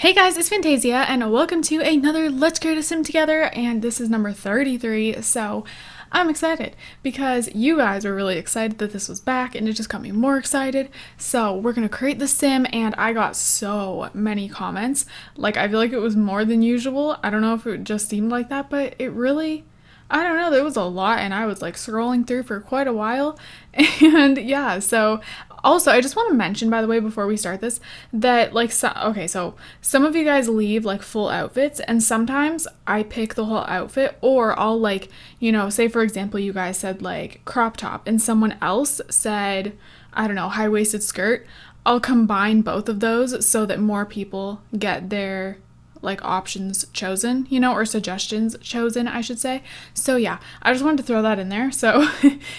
Hey guys, it's Fantayzia and welcome to another Let's Create a Sim Together, and this is number 33, so I'm excited because you guys were really excited that this was back and it just got me more excited. So we're gonna create the sim and I got so many comments. Like, I feel like it was more than usual. I don't know if it just seemed like that, but it really, I don't know, there was a lot and I was like scrolling through for quite a while. And yeah, so also I just want to mention, by the way, before we start this, that like, so some of you guys leave like full outfits and sometimes I pick the whole outfit, or I'll like, say for example you guys said like crop top and someone else said, I don't know, high-waisted skirt. I'll combine both of those so that more people get their like options chosen, or suggestions chosen, I should say. So yeah, I just wanted to throw that in there. So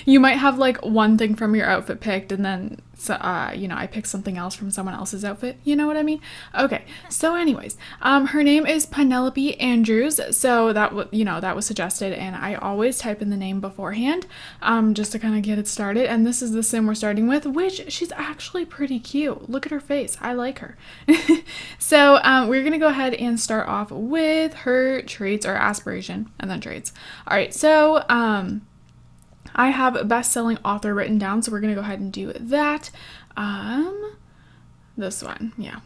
you might have like one thing from your outfit picked and then I picked something else from someone else's outfit. You know what I mean? Okay. So anyways, her name is Penelope Andrews. So that was suggested, and I always type in the name beforehand, just to kind of get it started. And this is the sim we're starting with, which she's actually pretty cute. Look at her face. I like her. So we're gonna go ahead and start off with her traits, or aspiration, and then traits. All right. So I have best-selling author written down, so we're gonna go ahead and do that. This one, yeah.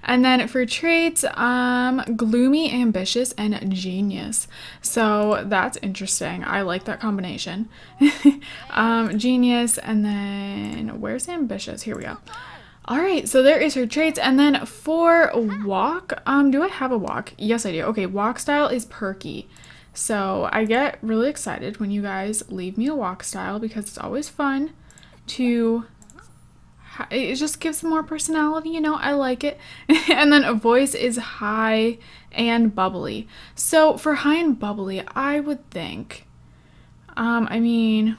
And then for traits, gloomy, ambitious, and genius. So that's interesting. I like that combination. Genius, and then where's ambitious? Here we go. All right, so there is her traits. And then for walk, do I have a walk? Yes, I do. Okay, walk style is perky. So I get really excited when you guys leave me a walk style because it's always fun to, it just gives more personality, I like it. And then a voice is high and bubbly. So for high and bubbly, I would think, okay,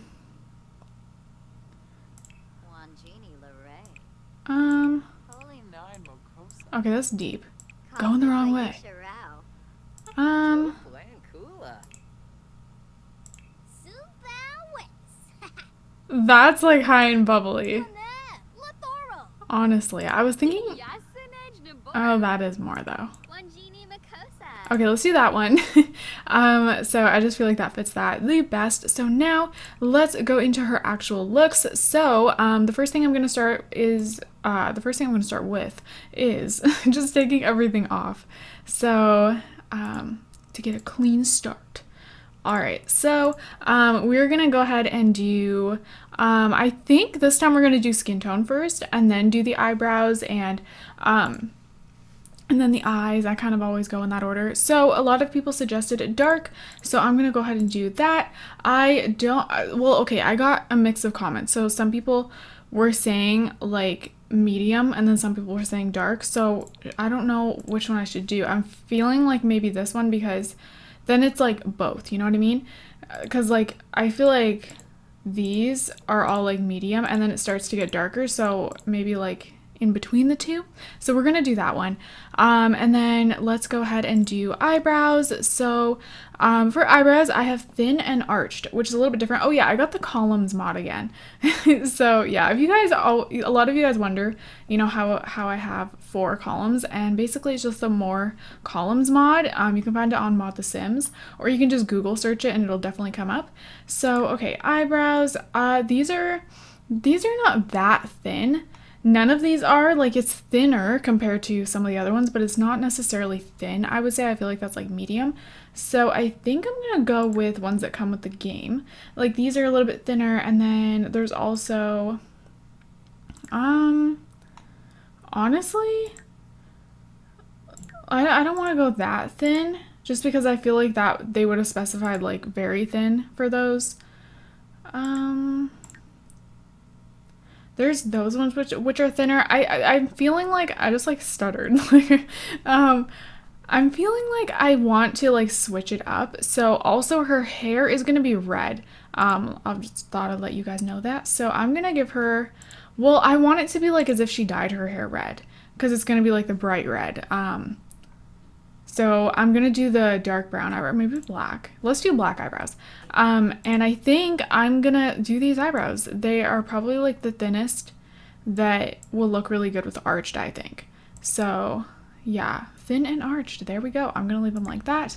that's deep. Going the wrong way. That's like high and bubbly. Honestly, I was thinking, oh, that is more though. Okay, let's do that one. So I just feel like that fits that the best. So now let's go into her actual looks. So the first thing I'm going to start with is just taking everything off. So to get a clean start. All right, so we're gonna go ahead and do, I think this time we're gonna do skin tone first and then do the eyebrows and then the eyes. I kind of always go in that order. So a lot of people suggested dark, so I'm gonna go ahead and do that. I got a mix of comments. So some people were saying like medium and then some people were saying dark. So I don't know which one I should do. I'm feeling like maybe this one because then it's like both, you know what I mean? Because like I feel like these are all like medium and then it starts to get darker, so maybe like in between the two. So we're gonna do that one. And then let's go ahead and do eyebrows. So for eyebrows, I have thin and arched, which is a little bit different. Oh yeah, I got the columns mod again. So yeah, if you guys a lot of you guys wonder, how I have 4 columns, and basically it's just the more columns mod. You can find it on Mod The Sims, or you can just Google search it and it'll definitely come up. So okay, eyebrows. These are not that thin. None of these are, like, it's thinner compared to some of the other ones, but it's not necessarily thin. I would say I feel like that's like medium. So I think I'm gonna go with ones that come with the game. Like, these are a little bit thinner, and then there's also, honestly, I don't want to go that thin, just because I feel like that they would have specified like very thin for those. There's those ones which are thinner. I'm feeling like I just like stuttered. I'm feeling like I want to like switch it up. So also her hair is gonna be red. I just thought I'd let you guys know that. So I'm gonna give her, well, I want it to be like as if she dyed her hair red, because it's gonna be like the bright red. So I'm gonna do the dark brown eyebrow, maybe black. Let's do black eyebrows. And I think I'm gonna do these eyebrows. They are probably like the thinnest that will look really good with arched, I think. So Yeah, thin and arched. There we go. I'm gonna leave them like that.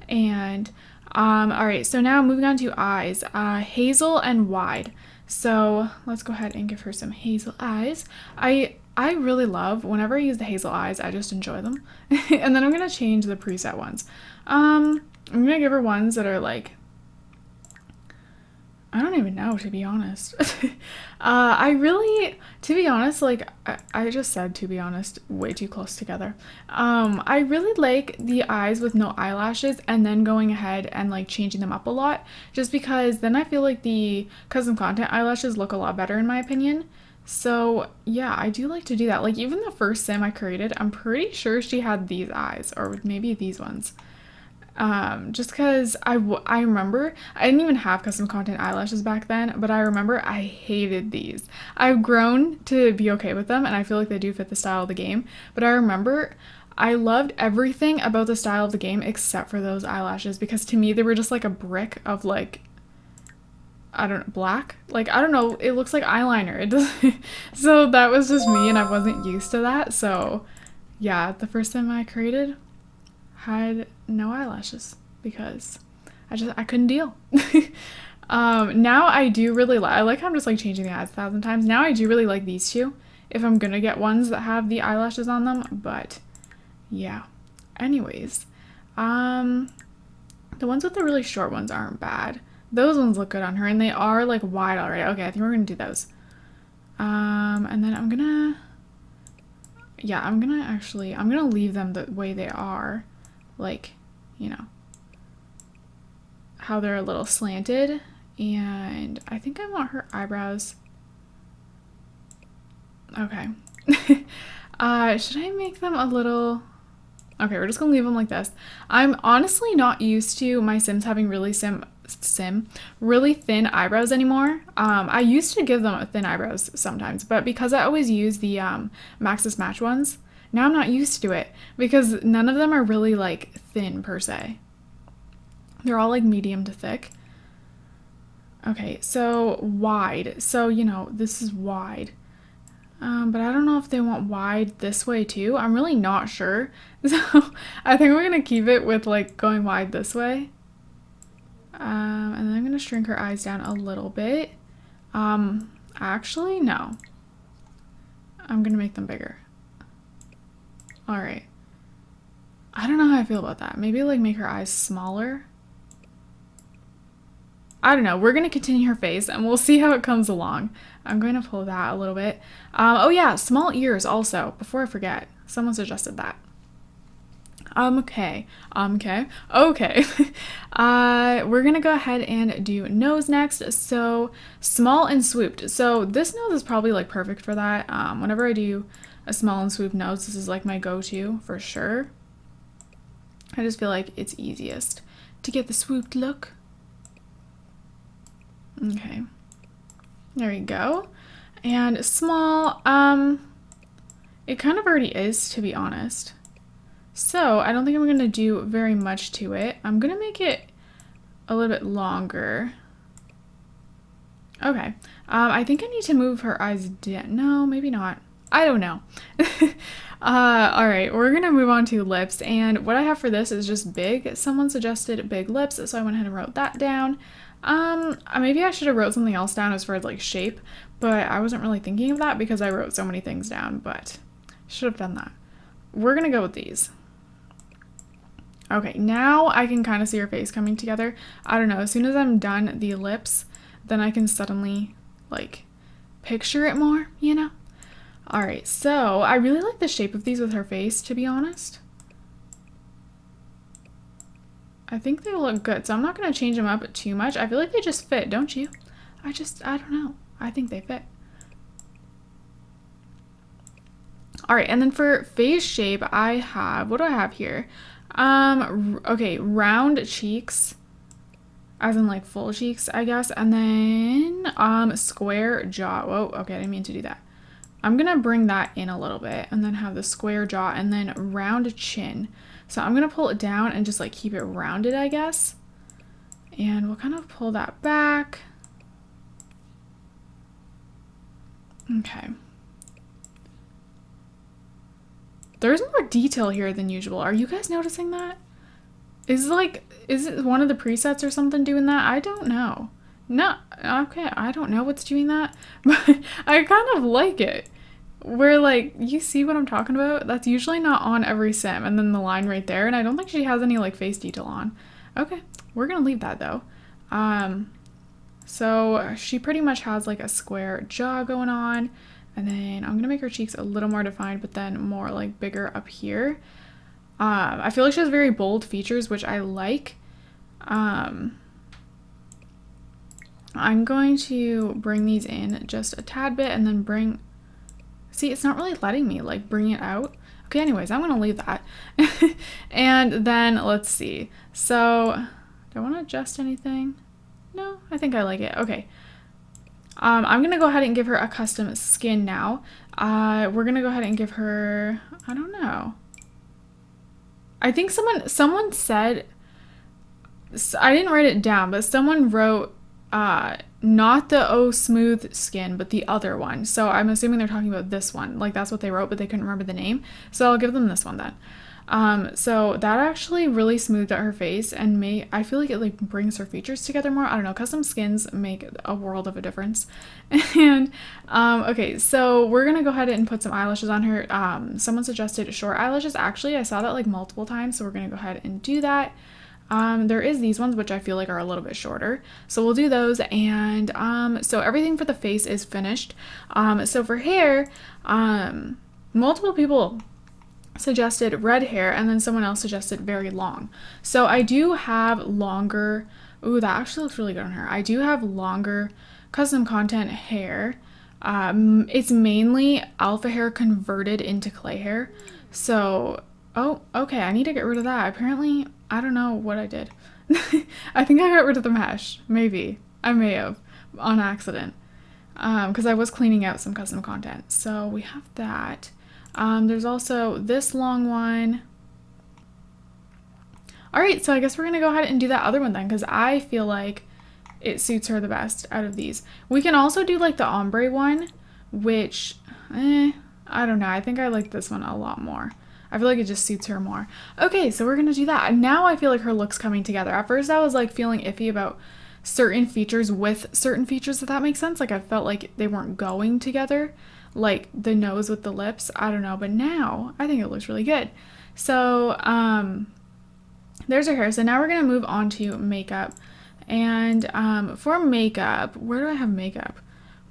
And all right, so now moving on to eyes. Hazel and wide. So let's go ahead and give her some hazel eyes. I really love whenever I use the hazel eyes, I just enjoy them. And then I'm gonna change the preset ones. I'm gonna give her ones that are like, I don't even know, to be honest. To be honest, like, I just said, to be honest, way too close together. I really like the eyes with no eyelashes and then going ahead and, like, changing them up a lot, just because then I feel like the custom content eyelashes look a lot better, in my opinion. So, yeah, I do like to do that. Like, even the first sim I created, I'm pretty sure she had these eyes, or maybe these ones. Just because I remember I didn't even have custom content eyelashes back then, but I remember I hated these. I've grown to be okay with them, and I feel like they do fit the style of the game, but I remember I loved everything about the style of the game except for those eyelashes, because to me they were just like a brick of, like, I don't know, black? Like, I don't know, it looks like eyeliner. It does. So that was just me, and I wasn't used to that. So yeah, the first time I created had no eyelashes because I couldn't deal. Now I do really I like how I'm just like changing the eyes 1,000 times. Now I do really like these two if I'm gonna get ones that have the eyelashes on them, but yeah. Anyways, the ones with the really short ones aren't bad. Those ones look good on her, and they are like wide already. Okay, I think we're gonna do those. And then I'm gonna leave them the way they are. Like, you know, how they're a little slanted, and I think I want her eyebrows. Okay. Should I make them a little... Okay, we're just gonna leave them like this. I'm honestly not used to my Sims having really really thin eyebrows anymore. I used to give them thin eyebrows sometimes, but because I always use the Maxis Match ones, now I'm not used to it because none of them are really like thin per se. They're all like medium to thick. Okay, so wide. So, you know, this is wide. But I don't know if they want wide this way too. I'm really not sure. So I think we're gonna keep it with like going wide this way. And then I'm gonna shrink her eyes down a little bit. Actually, no. I'm gonna make them bigger. All right. I don't know how I feel about that. Maybe like make her eyes smaller. I don't know. We're going to continue her face and we'll see how it comes along. I'm going to pull that a little bit. Oh yeah, small ears also, before I forget. Someone suggested that. Okay. We're going to go ahead and do nose next. So small and swooped. So this nose is probably like perfect for that. Whenever I do a small and swooped nose, this is like my go-to for sure. I just feel like it's easiest to get the swooped look. Okay, there we go. And small, it kind of already is, to be honest. So I don't think I'm going to do very much to it. I'm going to make it a little bit longer. Okay, I think I need to move her eyes down. No, maybe not. I don't know. All right, we're going to move on to lips. And what I have for this is just big. Someone suggested big lips, so I went ahead and wrote that down. Maybe I should have wrote something else down as far as like shape, but I wasn't really thinking of that because I wrote so many things down, but should have done that. We're gonna go with these. Okay, now I can kind of see her face coming together. I don't know, as soon as I'm done the lips, then I can suddenly like picture it more, you know? All right, so I really like the shape of these with her face, to be honest. I think they look good, so I'm not going to change them up too much. I feel like they just fit, don't you? I don't know. I think they fit. All right, and then for face shape, I have, what do I have here? Okay, round cheeks, as in like full cheeks, I guess, and then square jaw. Whoa, okay, I didn't mean to do that. I'm going to bring that in a little bit and then have the square jaw and then round chin. So I'm going to pull it down and just like keep it rounded, I guess. And we'll kind of pull that back. Okay. There's more detail here than usual. Are you guys noticing that? Is it one of the presets or something doing that? I don't know. No, okay, I don't know what's doing that, but I kind of like it. Where, like, you see what I'm talking about? That's usually not on every sim, and then the line right there, and I don't think she has any, like, face detail on. Okay, we're gonna leave that, though. So she pretty much has, like, a square jaw going on, and then I'm gonna make her cheeks a little more defined, but then more, like, bigger up here. I feel like she has very bold features, which I like. I'm going to bring these in just a tad bit and then bring... See, it's not really letting me, like, bring it out. Okay, anyways, I'm gonna leave that. And then, let's see. So, do I want to adjust anything? No, I think I like it. Okay. I'm gonna go ahead and give her a custom skin now. We're gonna go ahead and give her... I don't know. I think someone said... I didn't write it down, but someone wrote... not the Oh Smooth skin, but the other one. So I'm assuming they're talking about this one. Like, that's what they wrote, but they couldn't remember the name. So I'll give them this one then. So that actually really smoothed out her face and I feel like it like brings her features together more. I don't know, custom skins make a world of a difference. And okay, so we're gonna go ahead and put some eyelashes on her. Someone suggested short eyelashes. Actually, I saw that like multiple times, so we're gonna go ahead and do that. There is these ones, which I feel like are a little bit shorter. So we'll do those. And, so everything for the face is finished. So for hair, multiple people suggested red hair and then someone else suggested very long. So I do have longer, ooh, that actually looks really good on her. I do have longer custom content hair. It's mainly alpha hair converted into clay hair. So, oh, okay, I need to get rid of that. Apparently, I don't know what I did. I think I got rid of the mesh. Maybe. I may have on accident. Because I was cleaning out some custom content. So we have that. There's also this long one. Alright, so I guess we're going to go ahead and do that other one then, because I feel like it suits her the best out of these. We can also do like the ombre one, which, I don't know. I think I like this one a lot more. I feel like it just suits her more. Okay, so we're going to do that. And now I feel like her look's coming together. At first I was like feeling iffy about certain features with certain features, if that makes sense. Like I felt like they weren't going together. Like the nose with the lips, I don't know, but now I think it looks really good. So there's her hair. So now we're gonna move on to makeup. And for makeup, where do I have makeup?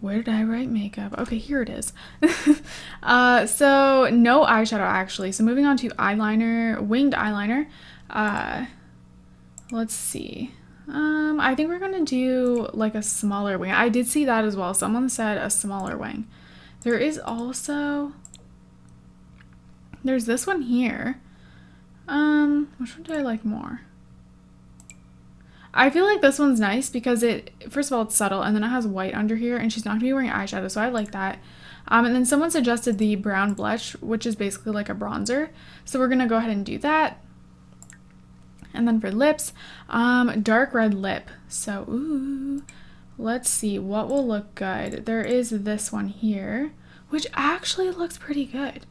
Where did I write makeup? Okay, here it is. So no eyeshadow actually. So moving on to eyeliner, winged eyeliner. Let's see. I think we're gonna do like a smaller wing. I did see that as well. Someone said a smaller wing. There is also, there's this one here. Which one do I like more? I feel like this one's nice because it, first of all, it's subtle, and then it has white under here, and she's not gonna be wearing eyeshadow, so I like that. And then someone suggested the brown blush, which is basically like a bronzer. So we're gonna go ahead and do that. And then for lips, dark red lip. So, ooh. Let's see what will look good. There is this one here, which actually looks pretty good.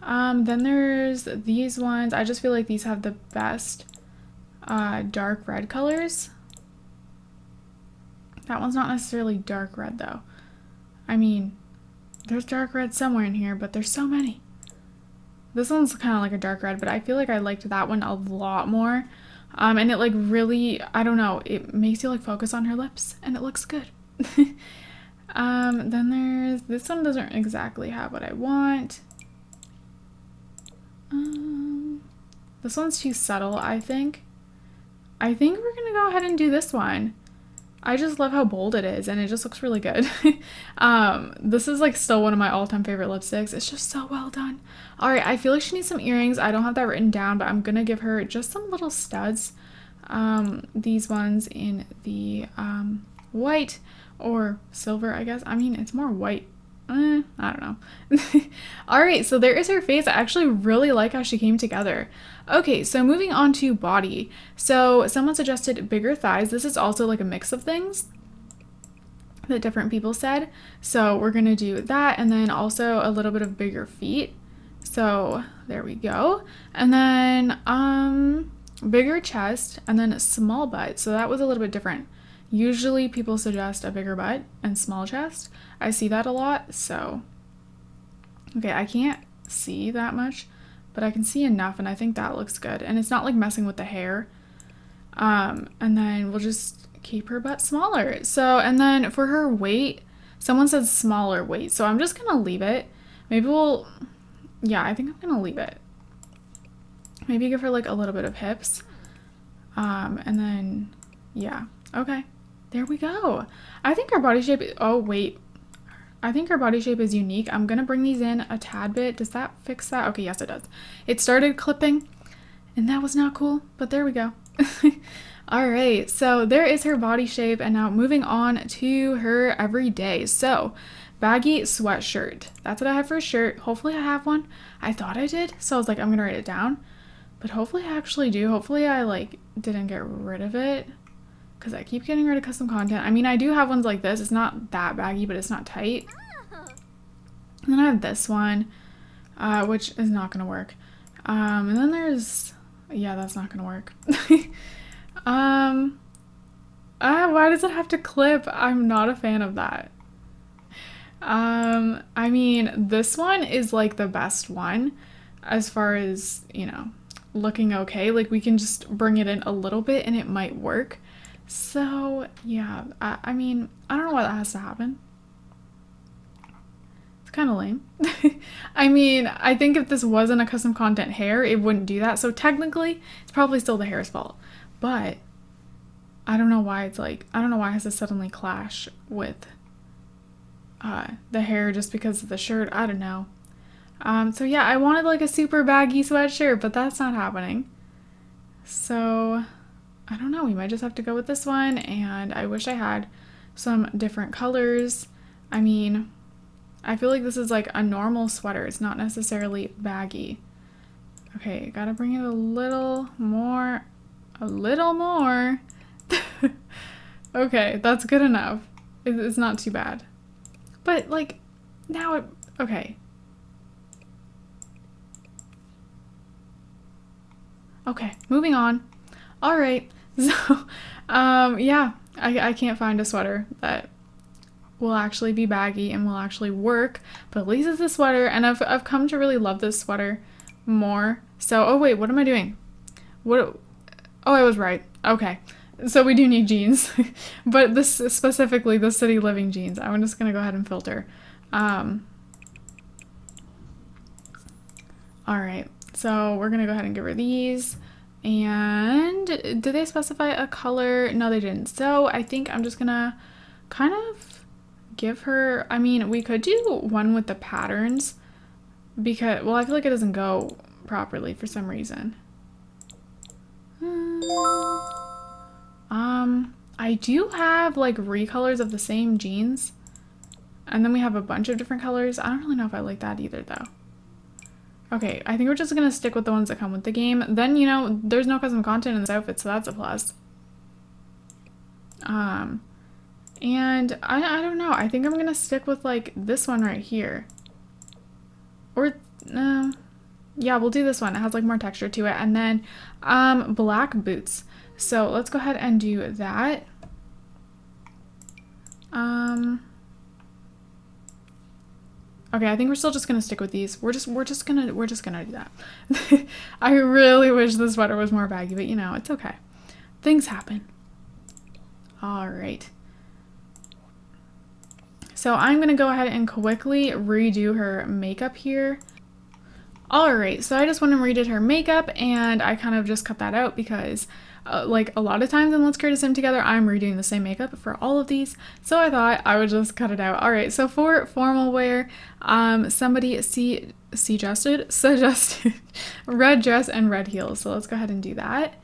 Then there's these ones. I just feel like these have the best dark red colors. That one's not necessarily dark red though. I mean, there's dark red somewhere in here, but there's so many. This one's kind of like a dark red, but I feel like I liked that one a lot more. And it like really, I don't know, it makes you like focus on her lips and it looks good. Then there's, this one doesn't exactly have what I want. This one's too subtle, I think. I think we're gonna go ahead and do this one. I just love how bold it is and it just looks really good. This is like still one of my all-time favorite lipsticks. It's just so well done. All right, I feel like she needs some earrings. I don't have that written down, but I'm gonna give her just some little studs. These ones in the white or silver, I guess. I mean, it's more white. I don't know. All right, so there is her face. I actually really like how she came together. Okay, so moving on to body. So someone suggested bigger thighs. This is also like a mix of things that different people said. So we're gonna do that, and then also a little bit of bigger feet. So There we go. And then bigger chest and then a small butt. So that was a little bit different. Usually people suggest a bigger butt and small chest. I see that a lot. So okay, I can't see that much, but I can see enough, and I think that looks good. And it's not like messing with the hair. And then we'll just keep her butt smaller. So, and then for her weight, someone said smaller weight, so I'm just gonna leave it. Maybe we'll, yeah, I think I'm gonna leave it. Maybe give her like a little bit of hips. And then, yeah, okay, there we go. I think our body shape, oh wait, I think our body shape is unique. I'm gonna bring these in a tad bit. Does that fix that? Okay, yes it does. It started clipping and that was not cool, but there we go. All right, so there is her body shape, and now moving on to her everyday. So baggy sweatshirt. That's what I have for a shirt. Hopefully I have one. I thought I did, so I was like, I'm gonna write it down, but hopefully I actually do. Hopefully I like didn't get rid of it, because I keep getting rid of custom content. I mean, I do have ones like this. It's not that baggy, but it's not tight. And then I have this one, which is not gonna work. And then there's, yeah, that's not gonna work. Why does it have to clip? I'm not a fan of that. I mean, this one is like the best one as far as, you know, looking okay. Like we can just bring it in a little bit and it might work. So yeah, I mean, I don't know why that has to happen. It's kind of lame. I mean, I think if this wasn't a custom content hair, it wouldn't do that. So technically, it's probably still the hair's fault. But I don't know why it's like, I don't know why it has to suddenly clash with the hair just because of the shirt. I don't know. So yeah, I wanted like a super baggy sweatshirt, but that's not happening. So I don't know, we might just have to go with this one, and I wish I had some different colors. I mean, I feel like this is like a normal sweater. It's not necessarily baggy. Okay, gotta bring it a little more. Okay, that's good enough. It's not too bad. But like, now it, okay. Okay, moving on. All right, so, yeah, I can't find a sweater that will actually be baggy and will actually work, but at least it's a sweater, and I've come to really love this sweater more. So, oh wait, what am I doing? What? Oh, I was right. Okay, so we do need jeans, but this specifically the City Living jeans. I'm just gonna go ahead and filter. All right, so we're gonna go ahead and give her these. And did they specify a color? No, they didn't. So I think I'm just gonna kind of give her, I mean, we could do one with the patterns because, well, I feel like it doesn't go properly for some reason. I do have like recolors of the same jeans, and then we have a bunch of different colors. I don't really know if I like that either though. Okay, I think we're just gonna stick with the ones that come with the game. Then, you know, there's no custom content in this outfit, so that's a plus. And I don't know. I think I'm gonna stick with like this one right here. Or, yeah, we'll do this one. It has like more texture to it. And then, black boots. So let's go ahead and do that. Okay, I think we're still just gonna stick with these. We're just gonna do that. I really wish the sweater was more baggy, but you know, it's okay. Things happen. All right. So I'm gonna go ahead and quickly redo her makeup here. All right, so I just went and redid her makeup, and I kind of just cut that out because like a lot of times in Let's Create a Sim Together, I'm redoing the same makeup for all of these, so I thought I would just cut it out. All right, so for formal wear, somebody suggested red dress and red heels, so let's go ahead and do that.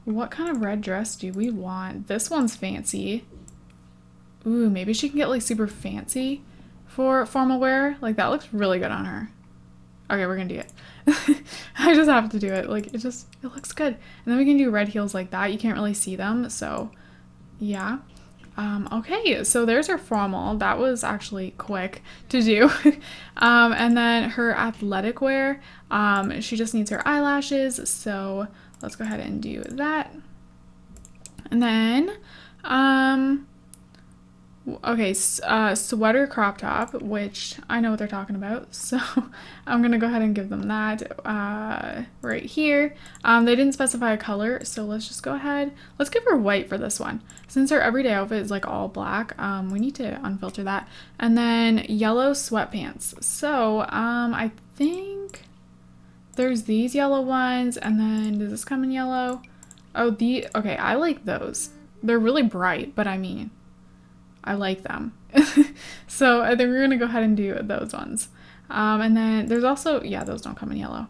What kind of red dress do we want? This one's fancy. Ooh, maybe she can get like super fancy for formal wear. Like that looks really good on her. Okay, we're gonna do it. I just have to do it. Like it looks good. And then we can do red heels like that. You can't really see them, so yeah. Okay, so there's her formal. That was actually quick to do. And then her athletic wear, she just needs her eyelashes, so let's go ahead and do that. And then, okay, sweater crop top, which I know what they're talking about, so I'm gonna go ahead and give them that right here. They didn't specify a color, so let's just go ahead. Let's give her white for this one. Since her everyday outfit is like all black, we need to unfilter that. And then yellow sweatpants. So I think there's these yellow ones, and then does this come in yellow? Oh, okay, I like those. They're really bright, but I mean, I like them. So I think we're gonna go ahead and do those ones. And then there's also, yeah, those don't come in yellow.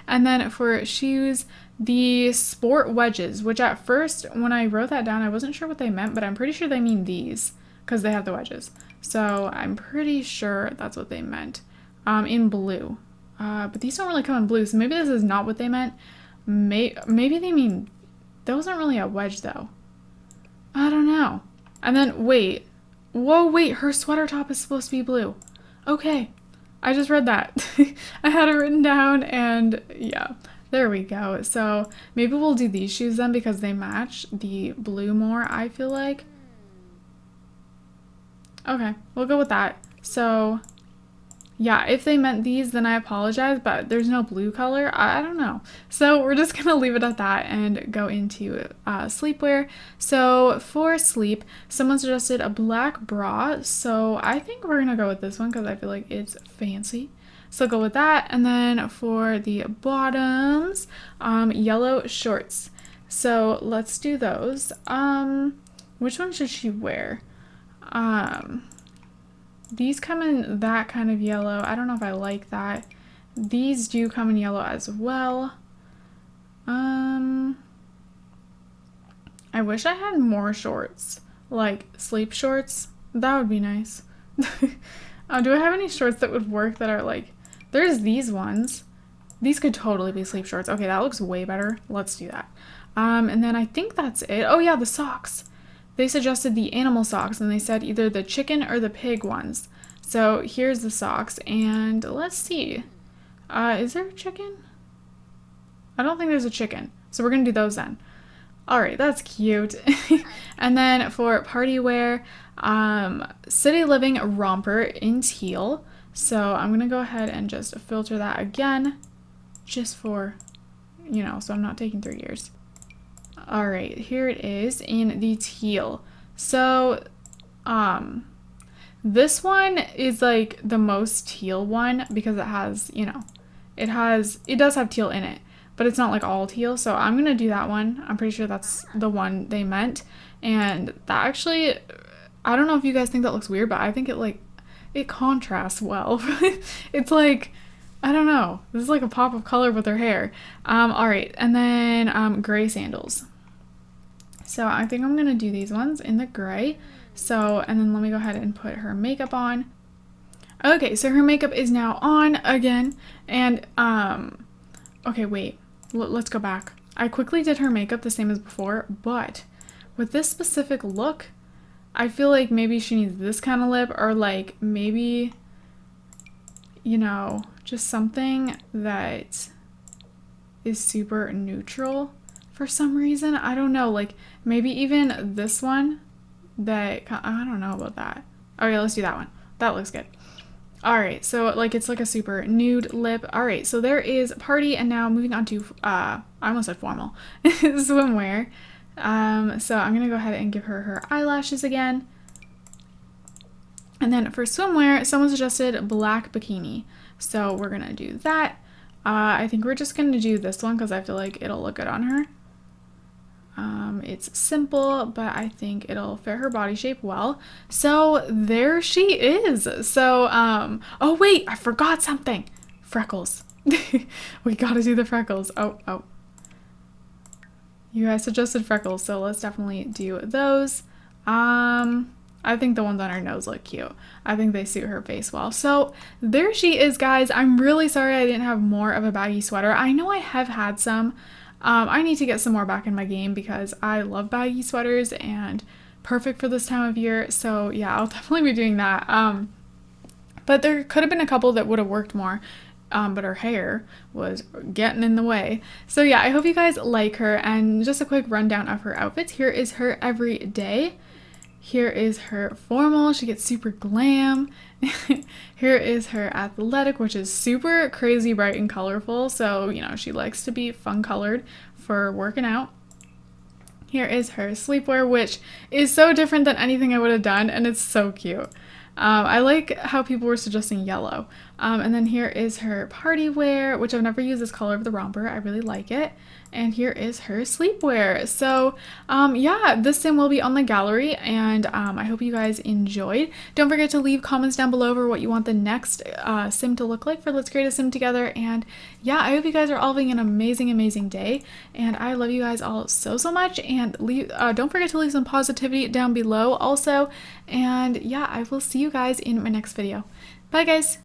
And then for shoes, the sport wedges, which at first when I wrote that down, I wasn't sure what they meant, but I'm pretty sure they mean these because they have the wedges. So I'm pretty sure that's what they meant in blue. But these don't really come in blue, so maybe this is not what they meant. Maybe they mean, that wasn't really a wedge though. I don't know. And then, wait. Whoa, wait, her sweater top is supposed to be blue. Okay, I just read that. I had it written down, and yeah, there we go. So maybe we'll do these shoes then because they match the blue more, I feel like. Okay, we'll go with that. So yeah, if they meant these, then I apologize, but there's no blue color. I don't know. So we're just going to leave it at that and go into sleepwear. So for sleep, someone suggested a black bra. So I think we're going to go with this one because I feel like it's fancy. So go with that. And then for the bottoms, yellow shorts. So let's do those. Which one should she wear? These come in that kind of yellow. I don't know if I like that. These do come in yellow as well. I wish I had more shorts, like sleep shorts. That would be nice. Do I have any shorts that would work that are like, there's these ones. These could totally be sleep shorts. Okay, that looks way better. Let's do that. And then I think that's it. Oh yeah, the socks. They suggested the animal socks, and they said either the chicken or the pig ones. So here's the socks, and let's see. Is there a chicken? I don't think there's a chicken, so we're gonna do those then. All right, that's cute. And then for party wear, city living romper in teal. So I'm gonna go ahead and just filter that again, just for, you know, so I'm not taking 3 years. All right, here it is in the teal. So, this one is like the most teal one because it has, you know, it does have teal in it, but it's not like all teal. So I'm gonna do that one. I'm pretty sure that's the one they meant. And that actually, I don't know if you guys think that looks weird, but I think it contrasts well. It's like, I don't know. This is like a pop of color with her hair. All right, and then gray sandals. So I think I'm gonna do these ones in the gray. So, and then let me go ahead and put her makeup on. Okay, so her makeup is now on again. And, okay, wait, let's go back. I quickly did her makeup the same as before, but with this specific look, I feel like maybe she needs this kind of lip, or like maybe, you know, just something that is super neutral for some reason. I don't know, like maybe even this one that, I don't know about that. Okay, let's do that one. That looks good. All right, so like it's like a super nude lip. All right, so there is party, and now moving on to I almost said formal, swimwear. So I'm gonna go ahead and give her eyelashes again. And then for swimwear, someone suggested black bikini. So we're gonna do that. I think we're just gonna do this one because I feel like it'll look good on her. It's simple, but I think it'll fit her body shape well. So there she is. So, oh wait, I forgot something. Freckles. We gotta do the freckles. Oh. You guys suggested freckles, so let's definitely do those. I think the ones on her nose look cute. I think they suit her face well. So there she is, guys. I'm really sorry I didn't have more of a baggy sweater. I know I have had some. I need to get some more back in my game because I love baggy sweaters, and perfect for this time of year. So yeah, I'll definitely be doing that. But there could have been a couple that would have worked more. But her hair was getting in the way. So yeah, I hope you guys like her. And just a quick rundown of her outfits. Here is her everyday. Here is her formal. She gets super glam. Here is her athletic, which is super crazy bright and colorful. So, you know, she likes to be fun colored for working out. Here is her sleepwear, which is so different than anything I would have done, and it's so cute. I like how people were suggesting yellow. And then here is her party wear, which I've never used this color of the romper. I really like it. And here is her sleepwear. So yeah, this sim will be on the gallery, and I hope you guys enjoyed. Don't forget to leave comments down below for what you want the next sim to look like for Let's Create a Sim Together. And yeah, I hope you guys are all having an amazing day. And I love you guys all so much. And don't forget to leave some positivity down below also. And yeah, I will see you guys in my next video. Bye guys!